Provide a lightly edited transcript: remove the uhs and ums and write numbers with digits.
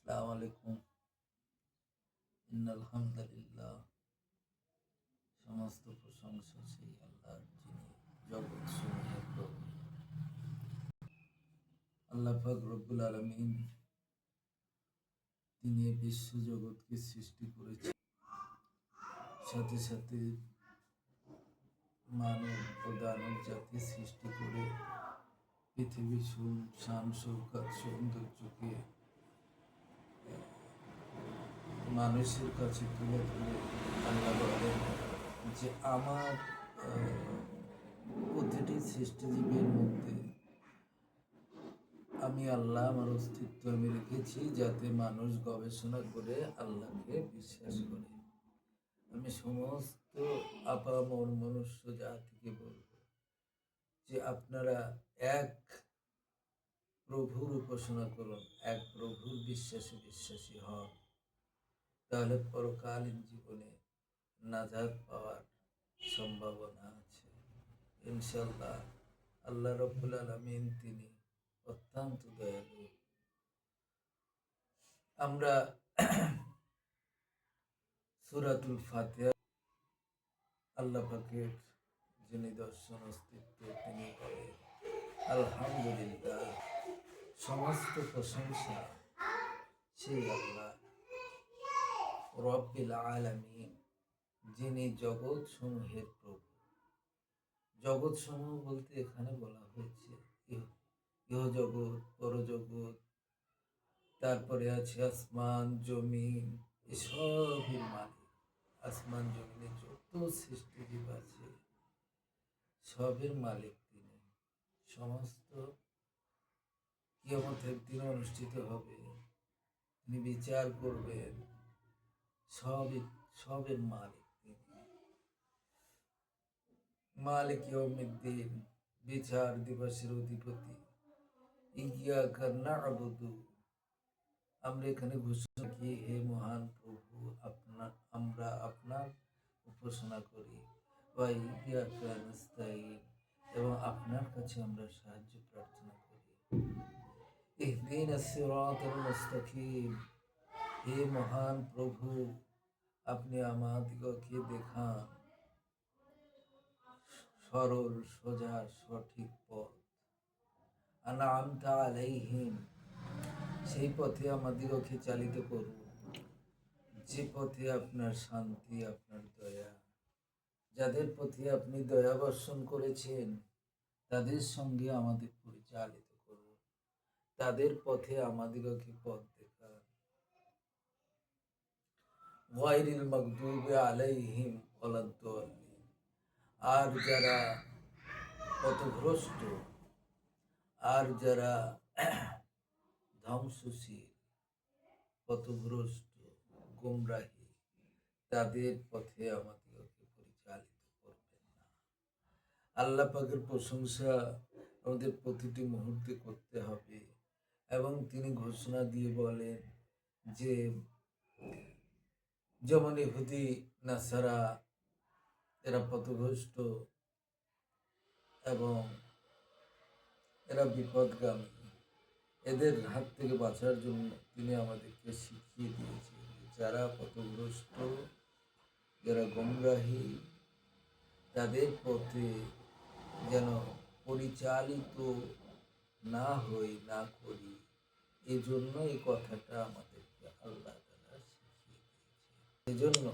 আসসালামু আলাইকুম। ইন্নাল হামদালিল্লাহ, সমস্ত প্রশংসা সেই আল্লাহর, যিনি জগৎ সমূহের প্রভু। আল্লাহ পাক রব্বুল আলামিন, তিনি বিশ্ব জগৎকে সৃষ্টি করেছেন, সাথে সাথে মানব ও দানব জাতি সৃষ্টি করে পৃথিবীর শান শৌকত সৌন্দর্যকে মানুষের কাছে তুলে তুলে আল্লাহ বলেন যে আমার প্রতিটি সৃষ্টিজীবীর মধ্যে আমি আল্লাহ আমার অস্তিত্ব আমি রেখেছি, যাতে মানুষ গবেষণা করে আল্লাহকে বিশ্বাস করে। আমি সমস্ত আপামর মনুষ্য জাতিকে বলব যে আপনারা এক প্রভুর উপাসনা করুন, এক প্রভুর বিশ্বাসী হন, তাহলে পরকালীন জীবনে নাজাত পাওয়ার সম্ভাবনা আছে ইনশাল্লাহ। আল্লাহ রব্বুল আলামিন তিনি অত্যন্ত দয়ালু। আমরা সূরাতুল ফাতিহা, আল্লাহ পাকের যে নিদর্শন অস্তিত্ব, তিনি বলেন আলহামদুলিল্লাহ, সমস্ত প্রশংসা সেই আল্লাহ রব্বিল আলামিন, যিনি জগৎ সমূহের প্রভু। জগৎ সমূহ বলতে এখানে বলা হয়েছে ইহজগৎ, পরজগৎ, তারপরে আছে আসমান জমিন, এসবের মালিক। আসমান জমিনে যত সৃষ্টিজীব আছে সবের মালিক তিনি। সমস্ত কিয়ামতের দিন অনুষ্ঠিত হবে, তিনি বিচার করবেন, সবের মালিক তিনি। মালিক ইয়াউমিদ্দিন, বিচার দিবসের অধিপতি। ইয়্যাকা না'বুদু, আমরা এখানে ঘোষণা কি, হে মহান প্রভু, আমরা আপনার উপাসনা করি। ওয়া ইয়্যাকা নাস্তাঈন, এবং আপনার কাছে আমরা সাহায্য প্রার্থনা করি। ইহদিনাস সিরাতাল মুস্তাকিম, হে মহান প্রভু, আপনি আমাদিগকে দেখান সরল সোজা সঠিক পথ। আনআমতা আলাইহিম, সেই পথে আমাদিগকে চালিত করুন, যে পথে আপনার শান্তি, আপনার দয়া। যাদের প্রতি আপনি দয়া বর্ষণ করেছেন তাদের সঙ্গে আমাদের পরিচালিত করুন, তাদের পথে আমাদিগকে পথ দেখান। গায়রিল মাগদুবি আলাইহিম ওয়ালাদ-দাল্লিন, আর যারা পথভ্রষ্ট, আর যারা ধ্বংসশীল, পথভ্রষ্ট, গোমরাহী, তাদের পথে আমাদিগকে পরিচালিত করবেন না। আল্লাহ পাকের প্রশংসা আমাদের প্রতিটি মুহূর্তে করতে হবে। এবং তিনি ঘোষণা দিয়ে বলেন যে যেমন ইহুদি নাসারা এরা পথভ্রষ্ট এবং এরা বিপদগামী, এদের হাত থেকে বাঁচার জন্য তিনি আমাদেরকে শিখিয়ে দিয়েছেন যারা পথভ্রষ্ট, যারা গোমরাহী, তাদের পথে যেন পরিচালিত না হই, না করি। এই জন্য এই কথাটা আমাদেরকে আল্লাহ তাআলা শিখিয়ে দিয়েছে। এজন্য